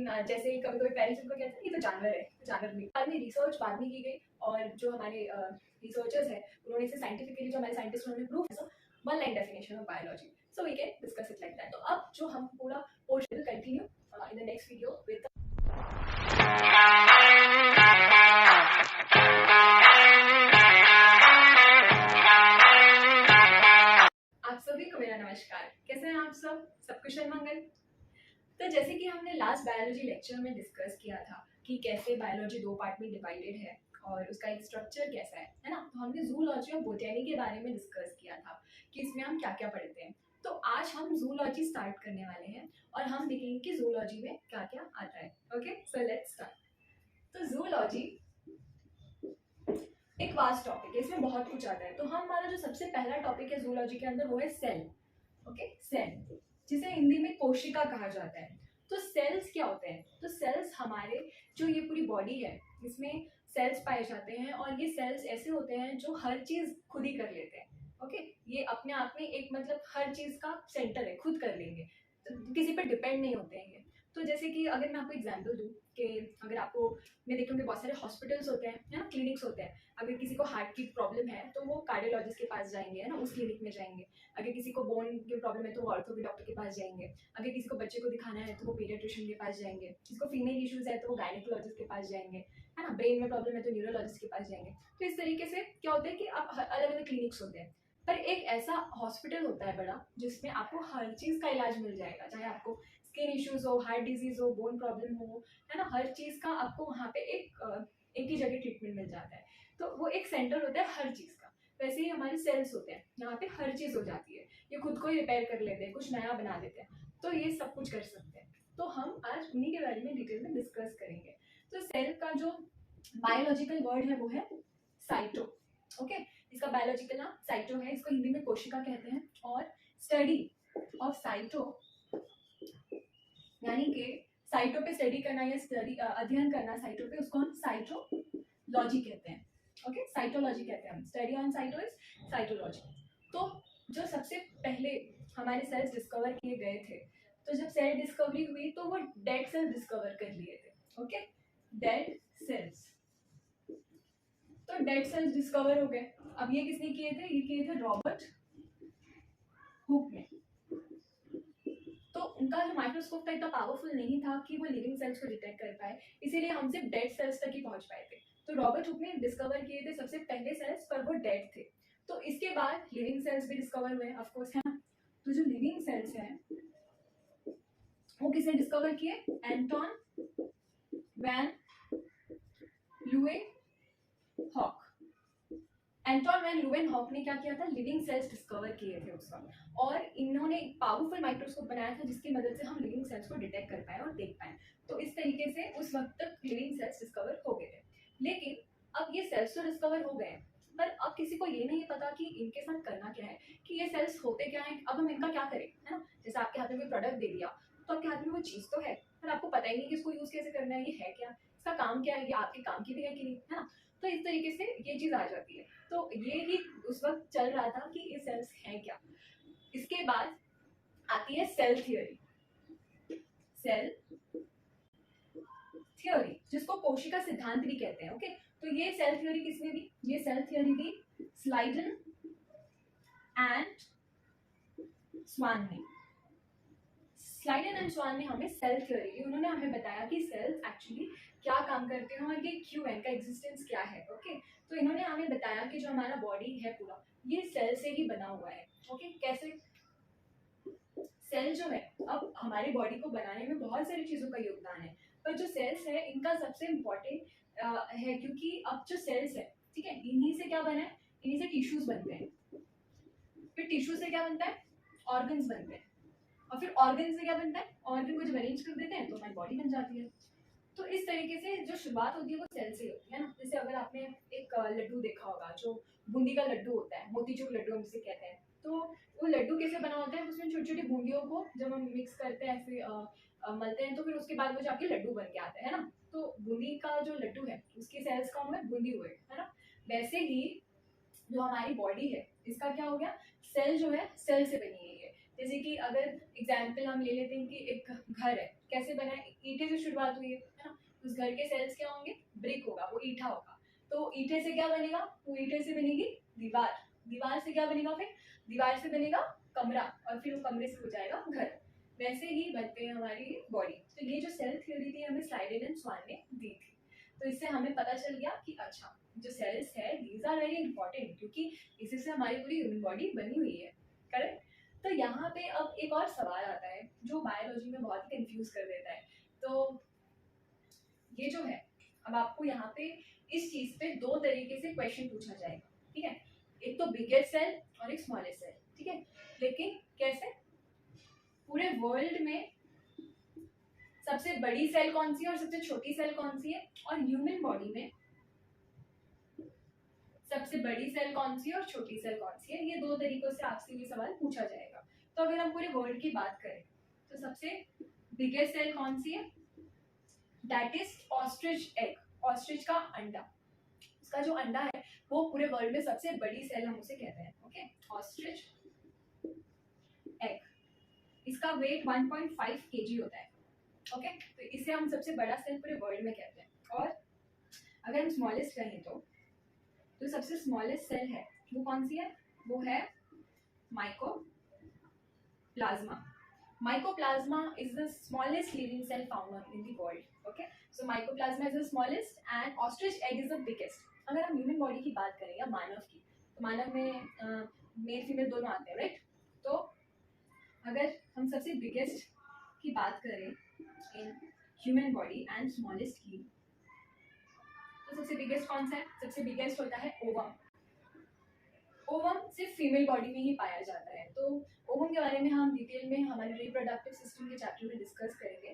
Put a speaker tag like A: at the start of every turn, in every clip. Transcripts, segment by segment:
A: जैसे ही कभी कभी पेरेंट्स उनको कहते हैं ये तो जानवर है, तो जानवर नहीं। बाद में रिसर्च बाद में की गई और जो हमारे रिसर्चर्स है उन्होंने इसे साइंटिफिकली, जो हमारे साइंटिस्ट उन्होंने प्रूव किया, one line definition of biology, so we can discuss it like that. तो अब जो हम पूरा portion continue in the next video with आप सभी को मेरा नमस्कार। कैसे हैं आप सब कुशल मंगल। तो जैसे कि हमने लास्ट बायोलॉजी लेक्चर में डिस्कस किया था कि कैसे बायोलॉजी दो पार्ट में डिवाइडेड है और उसका एक स्ट्रक्चर कैसा है ना। तो हमने जूलॉजी और बोटैनी के बारे में डिस्कस किया था कि इसमें हम क्या क्या पढ़ते हैं। तो आज हम जूलॉजी स्टार्ट करने वाले हैं और हम देखेंगे कि जूलॉजी में क्या क्या आता है। Okay, so let's start. तो जूलॉजी एक वास्ट टॉपिक है, इसमें बहुत कुछ आता है। तो हमारा जो सबसे पहला टॉपिक है जूलॉजी के अंदर वो है सेल। ओके, सेल जिसे हिंदी में कोशिका कहा जाता है। तो सेल्स क्या होते हैं? तो सेल्स हमारे जो ये पूरी बॉडी है इसमें सेल्स पाए जाते हैं और ये सेल्स ऐसे होते हैं जो हर चीज खुद ही कर लेते हैं। ओके, ये अपने आप में एक मतलब हर चीज का सेंटर है, खुद कर लेंगे, तो किसी पर डिपेंड नहीं होते हैं ये। तो जैसे कि अगर मैं आपको एग्जांपल दूं कि अगर आपको, मैं देखती हूँ कि बहुत सारे हॉस्पिटल्स होते हैं ना, क्लिनिक्स होते हैं। अगर किसी को हार्ट की प्रॉब्लम है तो वो कार्डियोलॉजिस्ट के पास जाएंगे, है ना, उस क्लिनिक में जाएंगे। अगर किसी को बोन की प्रॉब्लम है तो वो ऑर्थो के डॉक्टर के पास जाएंगे। अगर किसी को बच्चे को दिखाना है तो वो पीडियाट्रिशियन के पास जाएंगे। किसी को फीमेल इश्यूज है तो वो गायनेकोलॉजिस्ट के पास जाएंगे, है ना। ब्रेन में प्रॉब्लम है तो न्यूरोलॉजिस्ट के पास जाएंगे। तो इस तरीके से क्या होता है कि आप अलग अलग क्लिनिक्स होते हैं, पर एक ऐसा हॉस्पिटल होता है बड़ा जिसमें आपको हर चीज़ का इलाज मिल जाएगा। चाहे आपको स्किन इश्यूज हो, हार्ट डिजीज हो, बोन प्रॉब्लम हो, है ना, हर चीज़ का आपको वहाँ पे एक ही जगह ट्रीटमेंट मिल जाता है। तो वो एक सेंटर होता है हर चीज़ का। वैसे ही हमारे सेल्स होते हैं, यहाँ पे हर चीज़ हो जाती है। ये खुद को ही रिपेयर कर लेते हैं, कुछ नया बना देते हैं, तो ये सब कुछ कर सकते हैं। तो हम आज उन्हीं के बारे में डिटेल में डिस्कस करेंगे। तो सेल का जो बायोलॉजिकल वर्ड है वो है साइटो। ओके, इसका बायोलॉजिकल नाम साइटो है, इसको हिंदी में कोशिका कहते हैं। और स्टडी ऑफ साइटो यानी कि साइटो पे स्टडी करना या स्टडी अध्ययन करना साइटो पे, उसको हम साइटोलॉजी कहते हैं। ओके, साइटोलॉजी कहते हैं हम। Study on cyto is cytology. तो जो सबसे पहले हमारे सेल्स डिस्कवर किए गए थे, तो जब सेल डिस्कवरी हुई तो वो डेड सेल्स डिस्कवर कर लिए थे। Okay, dead cells. तो डेड सेल्स डिस्कवर हो गए। अब ये किसने किए थे? ये किए थे रॉबर्ट हुक ने। तो उनका जो माइक्रोस्कोप था इतना पावरफुल नहीं था कि वो लिविंग सेल्स को डिटेक्ट कर पाए, इसीलिए हम सिर्फ डेड सेल्स तक ही पहुंच पाए थे। तो रॉबर्ट हुक ने डिस्कवर किए थे सबसे पहले सेल्स, पर वो डेड थे। तो इसके बाद लिविंग सेल्स भी डिस्कवर हुए, ऑफ कोर्स, है ना। तो जो लिविंग सेल्स हैं वो किसने डिस्कवर किए? Anton van Leeuwenhoek. Anton van Leeuwenhoek ने क्या किया था? लिविंग सेल्स डिस्कवर किए थे उस वक्त, और इन्होंने एक पावरफुल माइक्रोस्कोप बनाया था जिसकी मदद से हम लिविंग सेल्स को डिटेक्ट कर पाए और देख पाए। तो इस तरीके से उस वक्त तक लिविंग सेल्स डिस्कवर हो गए थे। लेकिन अब ये सेल्स तो डिस्कवर हो गए, पर अब किसी को ये नहीं पता कि इनके साथ करना क्या है, कि ये सेल्स होते क्या है, अब हम इनका क्या करें, है ना। जैसे आपके हाथ में कोई प्रोडक्ट दे दिया तो आपके हाथ में वो चीज़ तो है, पर आपको पता ही नहीं कि इसको यूज़ कैसे करना है, ये है क्या, इसका काम क्या है, ये आपके काम की भी है कि नहीं, है ना। तो इस तरीके से ये चीज़ आ जाती है। तो ये ही उस वक्त चल रहा था कि ये सेल्स हैं क्या। इसके बाद आती है सेल थियोरी। सेल थियोरी जिसको कोशिका सिद्धांत भी कहते हैं। ओके, तो ये सेल थियोरी किसने दी? ये सेल थियोरी दी स्लाइडन एंड स्वान ने। स्लाइडन एंड स्वान ने हमें सेल थ्योरी दी। उन्होंने हमें बताया कि सेल्स एक्चुअली क्या काम करते हैं और ये क्यों है, इनका एग्जिस्टेंस क्या है। ओके, तो इन्होंने हमें बताया कि जो हमारा बॉडी है पूरा ये सेल से ही बना हुआ है। ओके, कैसे? सेल जो है, अब हमारी बॉडी को बनाने में बहुत सारी चीज़ों का योगदान है, पर जो सेल्स है इनका सबसे इम्पोर्टेंट है, क्योंकि अब जो सेल्स है, ठीक है, इन्हीं से क्या बना है? इन्हीं से टिश्यूज बनते हैं, फिर टिश्यू से क्या बनता है? ऑर्गन्स बनते हैं, और फिर ऑर्गन से क्या बनता है? ऑर्गन को जब अरेंज कर देते हैं तो हमारी बॉडी बन जाती है। तो इस तरीके से जो शुरुआत होती है वो सेल से होती है ना। जैसे अगर आपने एक लड्डू देखा होगा, जो बूंदी का लड्डू होता है, मोतीचूर लड्डू हम जिसे कहते हैं, तो वो लड्डू कैसे बना होता है? उसमें छोटी छोटी बूंदियों को जब हम मिक्स करते हैं, ऐसे मलते हैं, तो फिर उसके बाद वो जाके लड्डू बन के आता है ना। तो बूंदी का जो लड्डू है उसकी सेल्स का हुआ बूंदी हुए, है ना। वैसे ही जो हमारी बॉडी है इसका क्या हो गया? सेल जो है सेल से बनी है। जैसे कि अगर एग्जाम्पल हम ले लेते हैं कि एक घर है, कैसे बना है, ईंटे से शुरुआत हुई है ना। उस घर के सेल्स क्या होंगे, ब्रिक होगा, वो ईंटा होगा। तो ईंटे से क्या बनेगा, वो ईंटे से बनेगी दीवार, दीवार से क्या बनेगा, फिर दीवार से बनेगा कमरा, और फिर वो कमरे से हो जाएगा घर। वैसे ही बनते हैं हमारी बॉडी। तो ये जो सेल थ्योरी थी हमें स्लाइडेन एंड स्वान ने दी थी। तो इससे हमें पता चल गया कि अच्छा जो सेल्स है दीज आर वेरी इंपॉर्टेंट, क्योंकि इसी से हमारी पूरी ह्यूमन बॉडी बनी हुई है, करेक्ट। तो यहाँ पे अब एक और सवाल आता है जो बायोलॉजी में बहुत ही कंफ्यूज कर देता है। तो ये जो है, अब आपको यहाँ पे इस चीज पे दो तरीके से क्वेश्चन पूछा जाएगा, ठीक है। एक तो बिगेस्ट सेल और एक स्मॉलेस्ट सेल, ठीक है। लेकिन कैसे, पूरे वर्ल्ड में सबसे बड़ी सेल कौन सी है और सबसे छोटी सेल कौन सी है, और ह्यूमन बॉडी में सबसे बड़ी सेल कौन सी है और छोटी सेल कौन सी है, ये दो तरीकों से आपसे ये सवाल पूछा जाएगा। तो अगर हम पूरे वर्ल्ड की बात करें तो सबसे बिगेस्ट सेल कौन सी है, that is ostrich egg, ostrich का अंडा। उसका जो अंडा है वो पूरे वर्ल्ड में सबसे बड़ी सेल हम उसे कहते हैं, ओके, ऑस्ट्रिच एग। इसका वेट 1.5 kg होता है, ओके। तो इसे हम सबसे बड़ा सेल पूरे वर्ल्ड में कहते हैं। और अगर हम स्मॉलेस्ट कहें तो सबसे स्मॉलेस्ट सेल है वो कौन सी है, वो है mycoplasma. Mycoplasma is the smallest living cell found in the world. Okay, so mycoplasma is the smallest and ostrich egg is the biggest. अगर हम ह्यूमन बॉडी की बात करें या मानव की, तो मानव में मेल फीमेल दोनों आते हैं, राइट। तो अगर हम सबसे बिगेस्ट की बात करें in human body and smallest की, तो सबसे बिगेस्ट कौन सा है, सबसे बिगेस्ट होता है ओवम। ओवम सिर्फ फीमेल बॉडी में ही पाया जाता है। तो ओवम के बारे में हम डिटेल में हमारे रिप्रोडक्टिव सिस्टम के चैप्टर में डिस्कस करेंगे,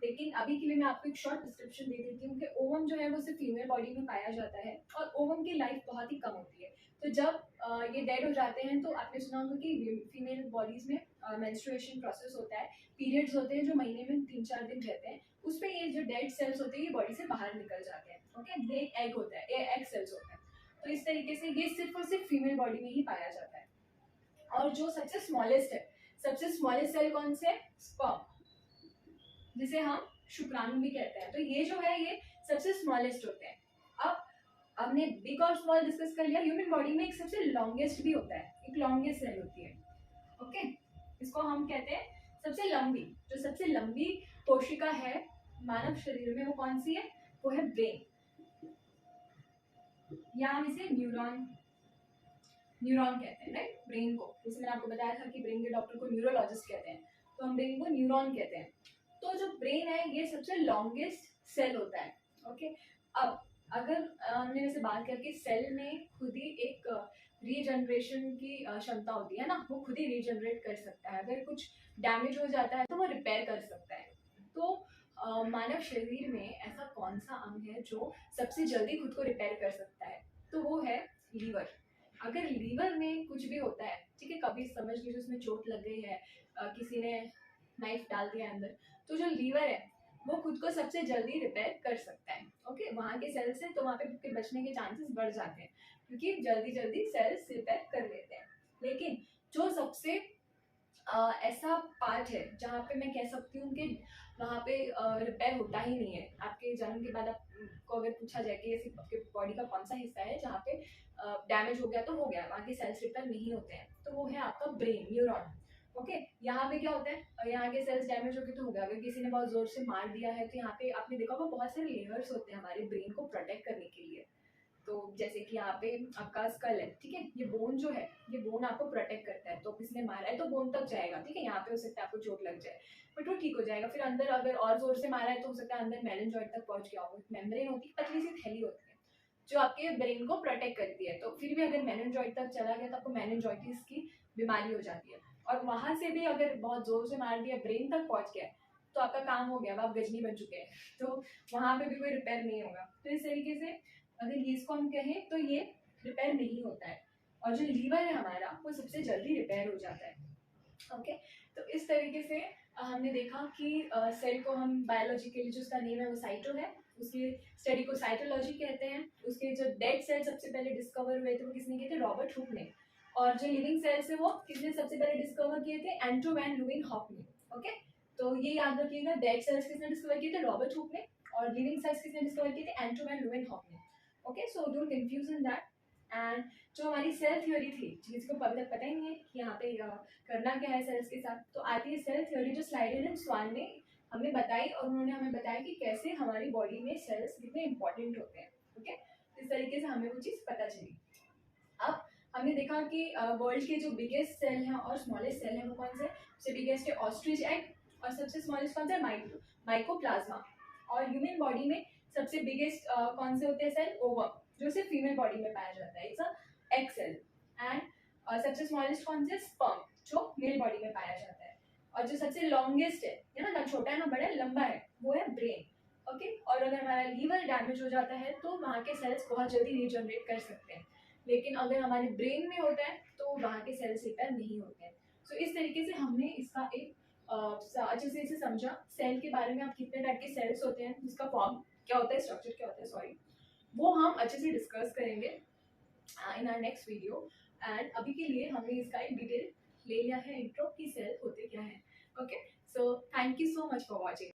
A: लेकिन अभी के लिए मैं आपको एक शॉर्ट डिस्क्रिप्शन दे देती हूँ कि ओवम जो है वो सिर्फ फीमेल बॉडी में पाया जाता है और ओवम की लाइफ बहुत ही कम होती है। तो जब ये डेड हो जाते हैं तो आपने सुना होगा कि फीमेल बॉडीज में मेंस्ट्रुएशन प्रोसेस होता है, पीरियड्स होते हैं जो महीने में 3-4 दिन रहते हैं, उसमें ये जो डेड सेल्स होते हैं ये बॉडी से बाहर निकल जाते हैं, ओके। ये एक एग होता है, ये एग सेल्स होता है। तो इस तरीके से ये सिर्फ और सिर्फ फीमेल बॉडी में ही पाया जाता है। और जो सबसे स्मॉलेस्ट है, सबसे स्मॉलेस्ट सेल कौन से, स्पर्म, जिसे हम शुक्राणु भी कहते हैं। तो ये जो है ये सबसे स्मॉलेस्ट होते हैं। अब हमने बिग और स्मॉल डिस्कस कर लिया। ह्यूमन बॉडी में एक सबसे लॉन्गेस्ट भी होता है, एक लॉन्गेस्ट सेल होती है, ओके। इसको हम कहते हैं सबसे लंबी, जो सबसे लंबी कोशिका है मानव शरीर में वो कौन सी है, वो है ब्रेन, या हम इसे न्यूरॉन कहते हैं, राइट। ब्रेन को, जैसे मैंने आपको बताया था कि ब्रेन के डॉक्टर को न्यूरोलॉजिस्ट कहते हैं, तो हम ब्रेन को न्यूरॉन कहते हैं। तो जो ब्रेन है ये सबसे लॉन्गेस्ट सेल होता है, ओके। अब अगर हमने जैसे बात किया कि सेल में खुद ही एक रीजनरेशन की क्षमता होती है ना, वो खुद ही रीजनरेट कर सकता है। अगर कुछ डैमेज हो जाता है तो वो रिपेयर कर सकता है। तो मानव शरीर में ऐसा कौन सा अंग है जो सबसे जल्दी खुद को रिपेयर कर सकता है, तो वो है लीवर। अगर लीवर में कुछ भी होता है, ठीक है, कभी समझ लीजिए उसमें चोट लग गई है, किसी ने नाइफ डाल दिया अंदर, तो जो लीवर है वो खुद को सबसे जल्दी रिपेयर कर सकता है, ओके। वहाँ के सेल्स हैं तो वहाँ पे बचने के चांसेस बढ़ जाते हैं क्योंकि जल्दी जल्दी सेल्स रिपेयर कर लेते हैं। लेकिन जो सबसे ऐसा पार्ट है जहाँ पे मैं कह सकती हूँ कि वहाँ पे रिपेयर होता ही नहीं है, आपके जन्म के बाद आपको अगर पूछा जाए कि ऐसी आपके बॉडी का कौन सा हिस्सा है जहाँ पे डैमेज हो गया तो हो गया, वहाँ के सेल्स रिपेयर नहीं होते हैं, तो वो है आपका ब्रेन, न्यूरॉन, ओके। यहाँ पे क्या होता है, यहाँ के सेल्स डैमेज हो गए तो हो गया। अगर किसी ने बहुत जोर से मार दिया है तो यहाँ पे आपने देखा होगा बहुत सारे लेयर्स होते हैं हमारे ब्रेन को प्रोटेक्ट करने के लिए। तो जैसे कि यहाँ पे आपका स्कल है, ठीक है, ये बोन जो है ये बोन आपको प्रोटेक्ट करता है, तो किसी ने मारा है तो बोन तक जाएगा, ठीक है। यहाँ पे हो सकता है आपको चोट लग जाए बट वो ठीक हो जाएगा। फिर अंदर अगर और जोर से मारा है तो हो सकता है अंदर मेनिनजॉइड तक पहुंच गया हो। मेम्ब्रेन होती है, पतली सी थैली होती है जो आपके ब्रेन को प्रोटेक्ट करती है। तो फिर भी अगर मेनिनजॉइड तक चला गया तो आपको मेनिनजॉइटिस की बीमारी हो जाती है। और वहां से भी अगर बहुत जोर से मार दिया, ब्रेन तक पहुंच गया तो आपका काम हो गया, अब आप गजनी बन चुके हैं, तो वहां पे भी कोई रिपेयर नहीं होगा। तो इस तरीके से अगर ये इसको हम कहें तो ये रिपेयर नहीं होता है। और जो लीवर है हमारा वो सबसे जल्दी रिपेयर हो जाता है, ओके। तो इस तरीके से हमने देखा कि सेल को हम बायोलॉजिकली, जो उसका नेम है वो साइटो है, उसकी स्टडी को साइटोलॉजी कहते हैं। उसके जो डेड सेल सबसे पहले डिस्कवर हुए थे वो किसने किए थे, रॉबर्ट हुक ने। और जो लिविंग सेल्स है वो किसने सबसे पहले डिस्कवर किए थे? एंड्रू वैन ल्यूवेनहॉफ ने। ओके, तो ये याद रखिएगा, डेड सेल्स किसने डिस्कवर किए थे? रॉबर्ट हुक ने, और लिविंग सेल्स किसने डिस्कवर किए थे? एंड्रू वैन ल्यूवेनहॉफ ने। Okay, so don't confuse in that. And जो हमारी सेल थ्योरी थी, जिसको अभी तक पता ही नहीं है कि यहाँ पे करना क्या है सेल्स के साथ, तो आती है सेल थ्योरी जो स्लाइडेन एंड स्वान ने हमें बताई, और उन्होंने हमें बताया कि कैसे हमारी बॉडी में सेल्स कितने इंपॉर्टेंट होते हैं। ओके, इस तरीके से हमें वो चीज़ पता चली। अब हमने देखा कि वर्ल्ड के जो बिगेस्ट सेल हैं और स्मॉलेस्ट सेल हैं वो कौन से? सबसे बिगेस्ट है ऑस्ट्रिच एग, और सबसे स्मॉलेस्ट कौन सा है? माइकोप्लाज्मा। और ह्यूमन बॉडी में सबसे बिगेस्ट कौन से होते हैं सेल? ओवम, जो सिर्फ फीमेल बॉडी में पाया जाता है, it's a egg cell. And सबसे स्मॉलेस्ट कौन से? स्पर्म, जो मेल बॉडी में पाया जाता है। और जो सबसे लॉन्गेस्ट है ना छोटा है ना बड़ा है, लंबा है, वो है ब्रेन। ओके, और अगर हमारा लीवर डैमेज हो जाता है तो वहाँ के सेल्स बहुत जल्दी रीजनरेट कर सकते हैं, लेकिन अगर हमारे ब्रेन में होता है तो वहाँ के सेल्स रिपेयर नहीं होते हैं। सो इस तरीके से हमने इसका एक अच्छे से इसे समझा, सेल के बारे में। आप कितने टाइप के सेल्स होते हैं, जिसका फॉर्म क्या होता है, स्ट्रक्चर क्या होता है, सॉरी, वो हम अच्छे से डिस्कस करेंगे in our next video. And अभी के लिए हमने इसका एक डिटेल ले लिया है इंट्रो कि सेल होते क्या है। Okay, so thank you so much for watching.